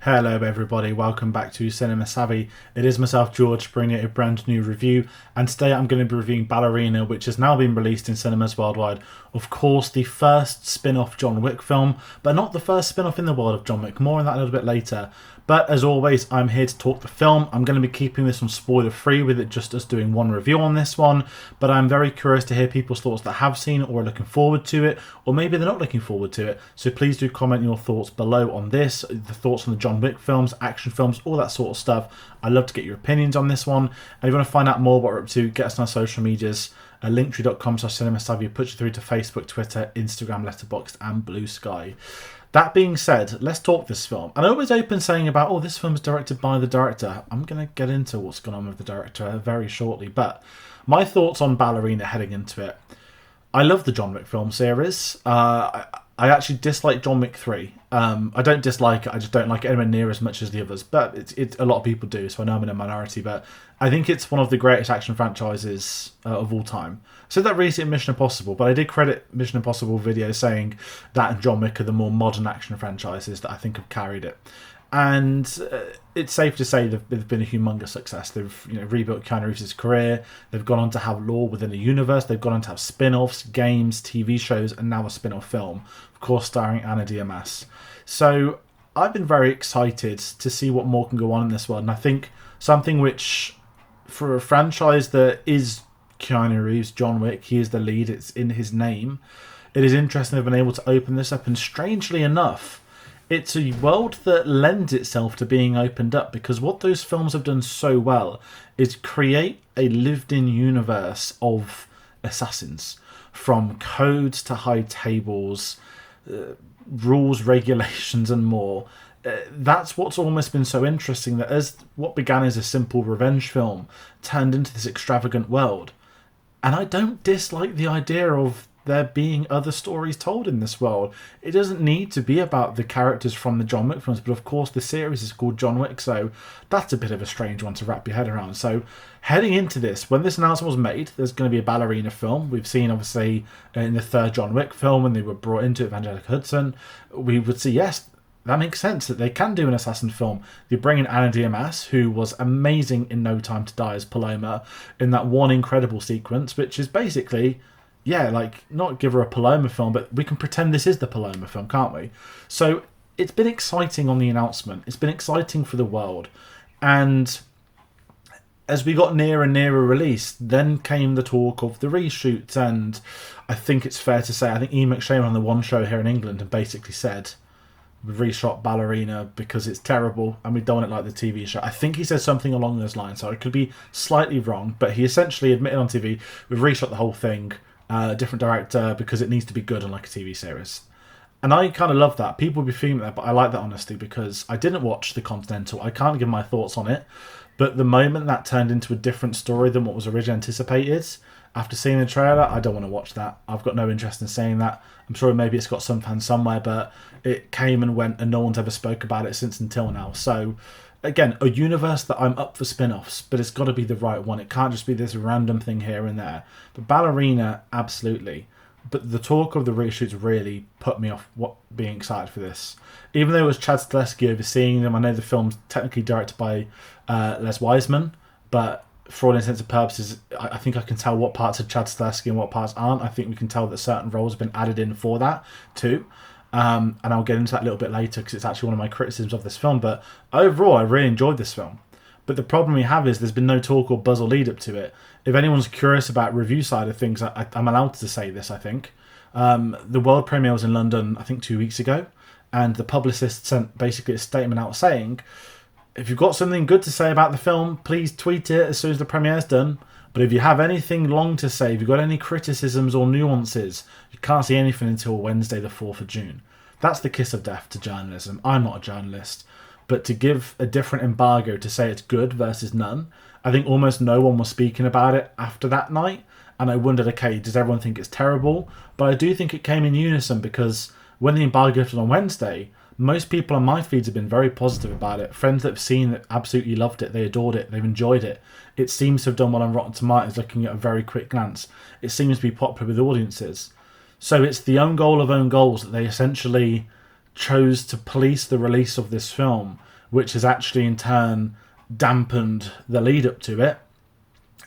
Hello everybody, welcome back to Cinema Savvy. It is myself, George, bringing you a brand new review, and today I'm going to be reviewing Ballerina, which has now been released in cinemas worldwide. Of course, the first spin-off John Wick film, but not the first spin-off in the world of John Wick. More on that a little bit later. But as always, I'm here to talk the film. I'm going to be keeping this one spoiler-free with it just us doing one review on this one, but I'm very curious to hear people's thoughts that have seen it or are looking forward to it, or maybe they're not looking forward to it. So please do comment your thoughts below on this, the thoughts on the John Wick films, action films, all that sort of stuff. I'd love to get your opinions on this one. And if you want to find out more what we're up to, get us on our social medias. Linktree.com/cinemasavvy puts you through to Facebook, Twitter, Instagram, Letterboxd, and Blue Sky. That being said, let's talk this film. And I always open saying about, oh, this film is directed by the director. I'm going to get into what's going on with the director very shortly. But my thoughts on Ballerina heading into it. I love the John Wick film series. I actually dislike John Wick 3. I don't dislike it, I just don't like it anywhere near as much as the others. But it's a lot of people do, so I know I'm in a minority. But I think it's one of the greatest action franchises of all time. I said that recently in Mission Impossible, but I did credit Mission Impossible video saying that and John Wick are the more modern action franchises that I think have carried it. And it's safe to say they've been a humongous success. They've rebuilt Keanu Reeves' career. They've gone on to have lore within the universe. They've gone on to have spin-offs, games, TV shows, and now a spin-off film, of course, starring Ana de Armas. So I've been very excited to see what more can go on in this world. And I think something which, for a franchise that is Keanu Reeves, John Wick, he is the lead, it's in his name. It is interesting they've been able to open this up, and strangely enough, it's a world that lends itself to being opened up, because what those films have done so well is create a lived-in universe of assassins, from codes to high tables, rules, regulations, and more. That's what's almost been so interesting, that as what began as a simple revenge film turned into this extravagant world. And I don't dislike the idea of there being other stories told in this world. It doesn't need to be about the characters from the John Wick films, but of course the series is called John Wick, so that's a bit of a strange one to wrap your head around. So heading into this, when this announcement was made, there's going to be a Ballerina film. We've seen, obviously, in the third John Wick film, when they were brought into it, Angelica Hudson, we would see, yes, that makes sense that they can do an assassin film. They bring in Ana de Armas, who was amazing in No Time to Die as Paloma, in that one incredible sequence, which is basically, yeah, like, not give her a Paloma film, but we can pretend this is the Paloma film, can't we? So it's been exciting on the announcement. It's been exciting for the world. And as we got nearer and nearer release, then came the talk of the reshoots. And I think it's fair to say, I think Ian McShane on the One Show here in England and basically said, we've reshot Ballerina because it's terrible and we don't want it like the TV show. I think he said something along those lines, so I could be slightly wrong, but he essentially admitted on TV, we've reshot the whole thing, different director, because it needs to be good on like a TV series. And I kind of love that. People will be feeling that, but I like that honesty, because I didn't watch The Continental. I can't give my thoughts on it, but the moment that turned into a different story than what was originally anticipated, after seeing the trailer, I don't want to watch that. I've got no interest in saying that. I'm sure maybe it's got some fans somewhere, but it came and went and no one's ever spoke about it since until now. So, again, a universe that I'm up for spin-offs, but it's got to be the right one. It can't just be this random thing here and there. But Ballerina, absolutely. But the talk of the reshoots really put me off being excited for this. Even though it was Chad Stahelski overseeing them, I know the film's technically directed by Les Wiseman, but for all intents and purposes, I think I can tell what parts are Chad Stahelski and what parts aren't. I think we can tell that certain roles have been added in for that too. And I'll get into that a little bit later, because it's actually one of my criticisms of this film. But overall, I really enjoyed this film. But the problem we have is there's been no talk or buzz or lead up to it. If anyone's curious about review side of things, I'm allowed to say this, I think. The world premiere was in London, I think 2 weeks ago. And the publicist sent basically a statement out saying, if you've got something good to say about the film, please tweet it as soon as the premiere's done. But if you have anything long to say, if you've got any criticisms or nuances, you can't see anything until Wednesday the 4th of June. That's the kiss of death to journalism. I'm not a journalist. But to give a different embargo to say it's good versus none, I think almost no one was speaking about it after that night. And I wondered, okay, does everyone think it's terrible? But I do think it came in unison, because when the embargo lifted on Wednesday, most people on my feeds have been very positive about it. Friends that have seen it absolutely loved it. They adored it. They've enjoyed it. It seems to have done well on Rotten Tomatoes, looking at a very quick glance. It seems to be popular with audiences. So it's the own goal of own goals that they essentially chose to police the release of this film which has actually in turn dampened the lead up to it,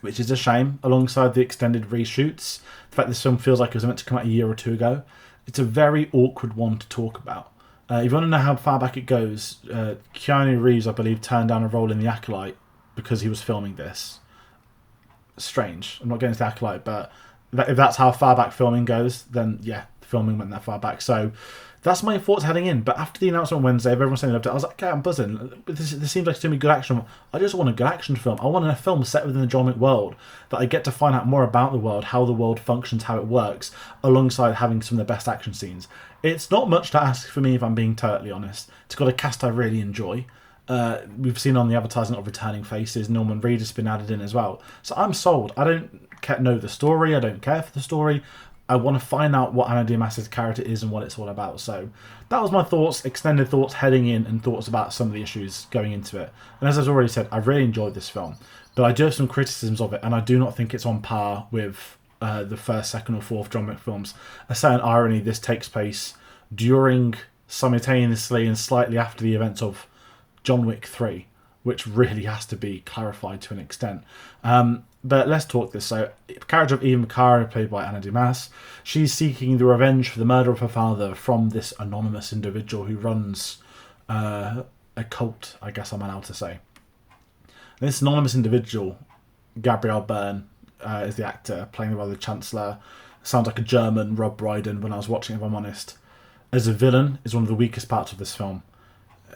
which is a shame, alongside the extended reshoots. The fact this film feels like it was meant to come out a year or two ago. It's a very awkward one to talk about. If you want to know how far back it goes, Keanu Reeves, I believe, turned down a role in The Acolyte because he was filming this. Strange. I'm not getting into The Acolyte, but if that's how far back filming goes, then yeah, the filming went that far back. So that's my thoughts heading in. But after the announcement on Wednesday, of everyone saying they loved it, I was like, okay, I'm buzzing. This seems like it's going to be a good action. I just want a good action film. I want a film set within the John Wick world that I get to find out more about the world, how the world functions, how it works, alongside having some of the best action scenes. It's not much to ask for me, if I'm being totally honest. It's got a cast I really enjoy. We've seen on the advertising of returning faces. Norman Reed has been added in as well. So I'm sold. I don't know the story. I don't care for the story. I want to find out what Ana de Armas' character is and what it's all about. So that was my thoughts, extended thoughts heading in, and thoughts about some of the issues going into it. And as I've already said, I really enjoyed this film, but I do have some criticisms of it, and I do not think it's on par with the first, second, or fourth John Wick films. A certain irony, this takes place during, simultaneously, and slightly after the events of John Wick 3, which really has to be clarified to an extent. But let's talk this. So, the character of Eve Makara, played by Ana de Armas, she's seeking the revenge for the murder of her father from this anonymous individual who runs a cult, I guess I'm allowed to say. And this anonymous individual, Gabriel Byrne, is the actor playing the role of the Chancellor. Sounds like a German Rob Brydon when I was watching it, if I'm honest. As a villain, is one of the weakest parts of this film.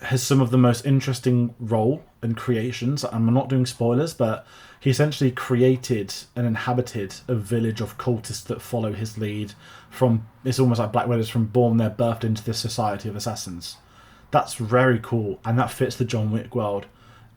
Has some of the most interesting role and creations. I'm not doing spoilers, but he essentially created and inhabited a village of cultists that follow his lead. It's almost like Black Widows, from born there, birthed into this society of assassins. That's very cool, and that fits the John Wick world.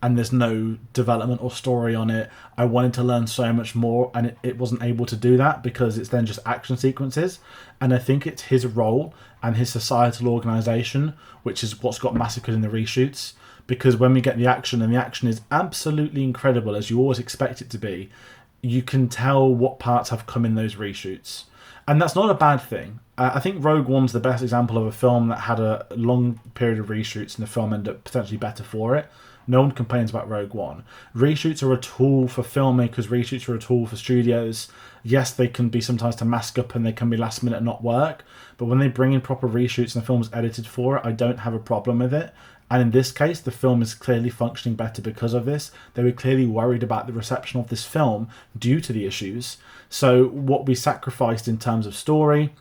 And there's no development or story on it. I wanted to learn so much more, and it wasn't able to do that because it's then just action sequences. And I think it's his role and his societal organisation, which is what's got massacred in the reshoots. Because when we get the action, and the action is absolutely incredible, as you always expect it to be, you can tell what parts have come in those reshoots. And that's not a bad thing. I think Rogue One's the best example of a film that had a long period of reshoots, and the film ended up potentially better for it. No one complains about Rogue One. Reshoots are a tool for filmmakers. Reshoots are a tool for studios. Yes, they can be sometimes to mask up, and they can be last minute and not work. But when they bring in proper reshoots and the film's edited for it, I don't have a problem with it. And in this case, the film is clearly functioning better because of this. They were clearly worried about the reception of this film due to the issues. So what we sacrificed in terms of story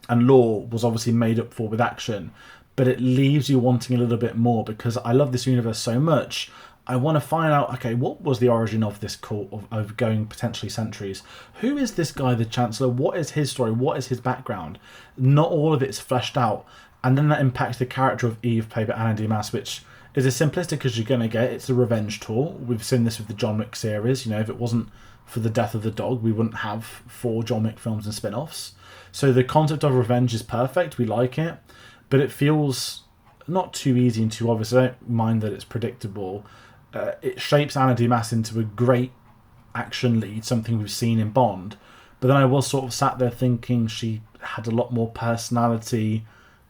and lore was obviously made up for with action. But it leaves you wanting a little bit more, because I love this universe so much. I want to find out, okay, what was the origin of this cult of going potentially centuries? Who is this guy, the Chancellor? What is his story? What is his background? Not all of it's fleshed out. And then that impacts the character of Eve, played by Ana de Armas, which is as simplistic as you're going to get. It's a revenge tour. We've seen this with the John Wick series. You know, if it wasn't for the death of the dog, we wouldn't have 4 John Wick films and spin-offs. So the concept of revenge is perfect. We like it. But it feels not too easy and too obvious. I don't mind that it's predictable. It shapes Ana de Armas into a great action lead, something we've seen in Bond. But then I was sort of sat there thinking she had a lot more personality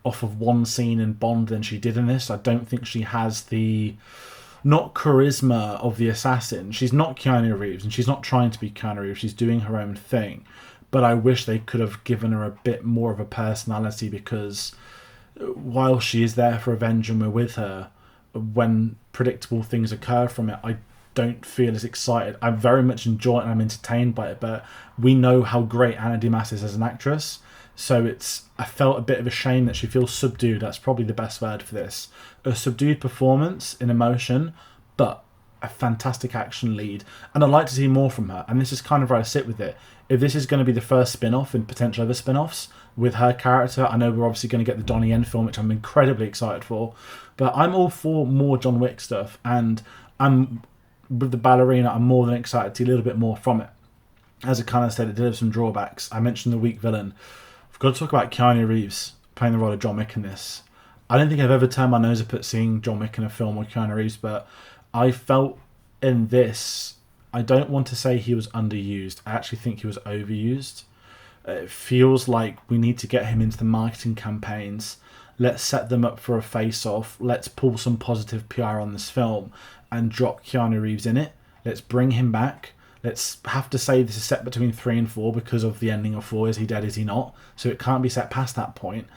off of one scene in Bond than she did in this. I don't think she has the, not charisma of the assassin. She's not Keanu Reeves, and she's not trying to be Keanu Reeves. She's doing her own thing. But I wish they could have given her a bit more of a personality, because while she is there for revenge and we're with her, when predictable things occur from it, I don't feel as excited. I very much enjoy it and I'm entertained by it, but we know how great Ana de Armas is as an actress, so I felt a bit of a shame that she feels subdued. That's probably the best word for this. A subdued performance in emotion, but a fantastic action lead, and I'd like to see more from her. And this is kind of where I sit with it. If this is going to be the first spin-off and potential other spin-offs with her character, I know we're obviously going to get the Donnie Yen film, which I'm incredibly excited for, but I'm all for more John Wick stuff, and I'm with the Ballerina, I'm more than excited to see a little bit more from it. As I kind of said, it did have some drawbacks. I mentioned the weak villain. I've got to talk about Keanu Reeves playing the role of John Wick in this. I don't think I've ever turned my nose up at seeing John Wick in a film with Keanu Reeves, but I felt in this, I don't want to say he was underused. I actually think he was overused. It feels like we need to get him into the marketing campaigns let's set them up for a face-off, let's pull some positive PR on this film and drop Keanu Reeves in it. Let's bring him back. Let's have to say this is set between 3 and 4 because of the ending of 4. Is he dead, is he not? So it can't be set past that point.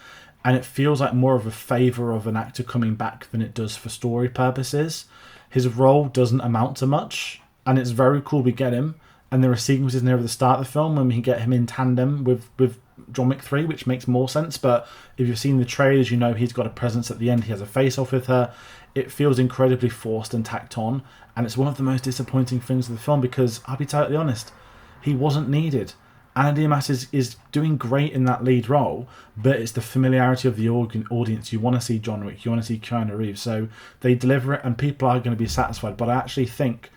And it feels like more of a favour of an actor coming back than it does for story purposes. His role doesn't amount to much, and it's very cool we get him. And there are sequences near the start of the film when we get him in tandem with John Wick 3, which makes more sense. But if you've seen the trailers, you know he's got a presence at the end. He has a face-off with her. It feels incredibly forced and tacked on. And it's one of the most disappointing things of the film because, I'll be totally honest, he wasn't needed. Ana de Armas is doing great in that lead role, but it's the familiarity of the audience. You want to see John Wick, you want to see Keanu Reeves. So they deliver it and people are going to be satisfied. But I actually think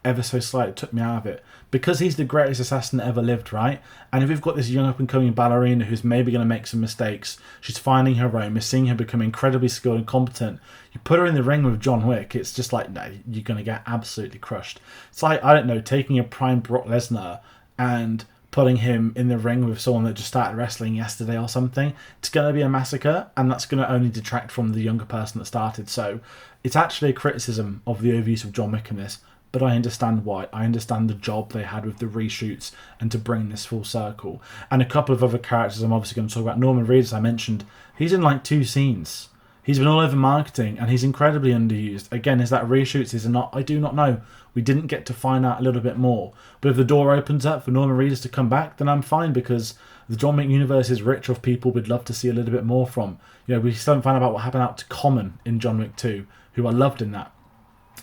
ever so slightly took me out of it because he's the greatest assassin that ever lived, right? And if we've got this young up-and-coming ballerina who's maybe going to make some mistakes, she's finding her own, we're seeing her become incredibly skilled and competent, you put her in the ring with John Wick, it's just like, no, you're going to get absolutely crushed. It's like, I don't know, taking a prime Brock Lesnar and putting him in the ring with someone that just started wrestling yesterday or something. It's going to be a massacre, and that's going to only detract from the younger person that started. So it's actually a criticism of the overuse of John Wick in this, but I understand why. I understand the job they had with the reshoots and to bring this full circle. And a couple of other characters I'm obviously going to talk about. Norman Reedus, I mentioned, he's in like 2 scenes. He's been all over marketing and he's incredibly underused. Again, is that reshoots? Is it not? I do not know. We didn't get to find out a little bit more. But if the door opens up for Norman Reedus to come back, then I'm fine because the John Wick universe is rich of people we'd love to see a little bit more from. You know, we still haven't found out about what happened out to Common in John Wick 2, who I loved in that.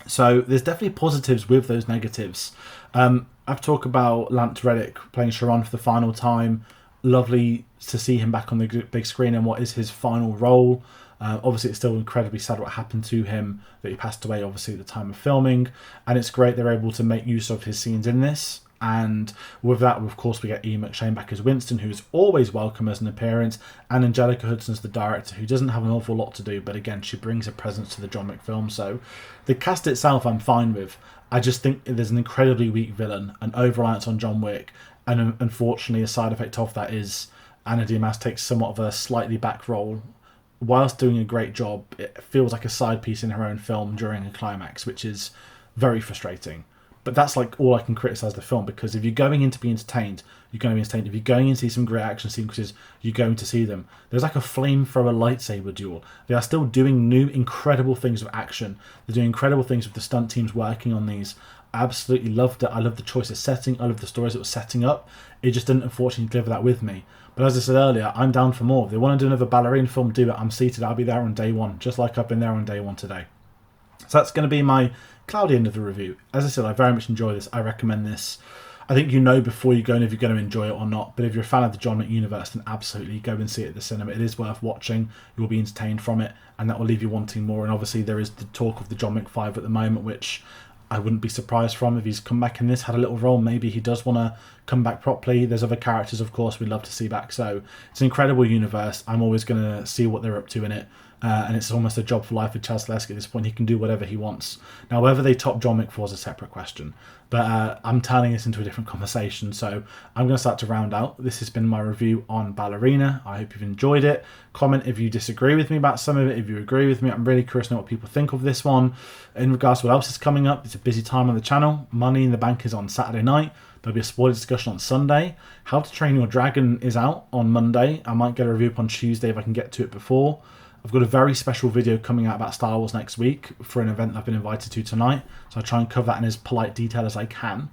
So there's definitely positives with those negatives. I've talked about Lance Reddick playing Sharon for the final time. Lovely to see him back on the big screen and what is his final role. Obviously, it's still incredibly sad what happened to him, that he passed away, obviously, at the time of filming. And it's great they're able to make use of his scenes in this. And with that, of course, we get Ian McShane back as Winston, who's always welcome as an appearance. And Angelica Hudson's the director, who doesn't have an awful lot to do. But again, she brings a presence to the John Wick film. So the cast itself, I'm fine with. I just think there's an incredibly weak villain, an over-reliance on John Wick. And unfortunately, a side effect of that is Ana de Armas takes somewhat of a slightly back role. Whilst doing a great job, it feels like a side piece in her own film during a climax, which is very frustrating. But that's like all I can criticise the film, because if you're going in to be entertained, you're going to be entertained. If you're going in to see some great action sequences, you're going to see them. There's like a flamethrower lightsaber duel. They are still doing new incredible things with action. They're doing incredible things with the stunt teams working on these. I absolutely loved it. I love the choice of setting. I love the stories it was setting up. It just didn't unfortunately deliver that with me. But as I said earlier, I'm down for more. If they want to do another Ballerina film, do it. I'm seated. I'll be there on day one, just like I've been there on day one today. So that's going to be my cloudy end of the review. As I said, I very much enjoy this. I recommend this. I think you know before you go in if you're going to enjoy it or not. But if you're a fan of the John Wick universe, then absolutely go and see it at the cinema. It is worth watching. You will be entertained from it, and that will leave you wanting more. And obviously there is the talk of the John Wick 5 at the moment, which I wouldn't be surprised from if he's come back in this, had a little role. Maybe he does want to come back properly. There's other characters, of course, we'd love to see back. So it's an incredible universe. I'm always going to see what they're up to in it. And it's almost a job for life with Chaz Lesk at this point. He can do whatever he wants. Now, whether they top John Wick 4 is a separate question. But I'm turning this into a different conversation. So I'm going to start to round out. This has been my review on Ballerina. I hope you've enjoyed it. Comment if you disagree with me about some of it. If you agree with me, I'm really curious to know what people think of this one. In regards to what else is coming up, it's a busy time on the channel. Money in the Bank is on Saturday night. There'll be a spoiler discussion on Sunday. How to Train Your Dragon is out on Monday. I might get a review up on Tuesday if I can get to it before. I've got a very special video coming out about Star Wars next week for an event I've been invited to tonight. So I'll try and cover that in as polite detail as I can.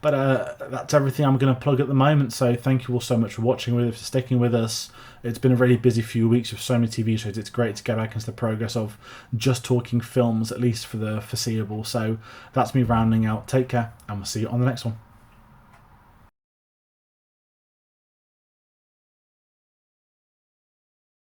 But that's everything I'm going to plug at the moment. So thank you all so much for watching with us, for sticking with us. It's been a really busy few weeks with so many TV shows. It's great to get back into the progress of just talking films, at least for the foreseeable. So that's me rounding out. Take care, and we'll see you on the next one.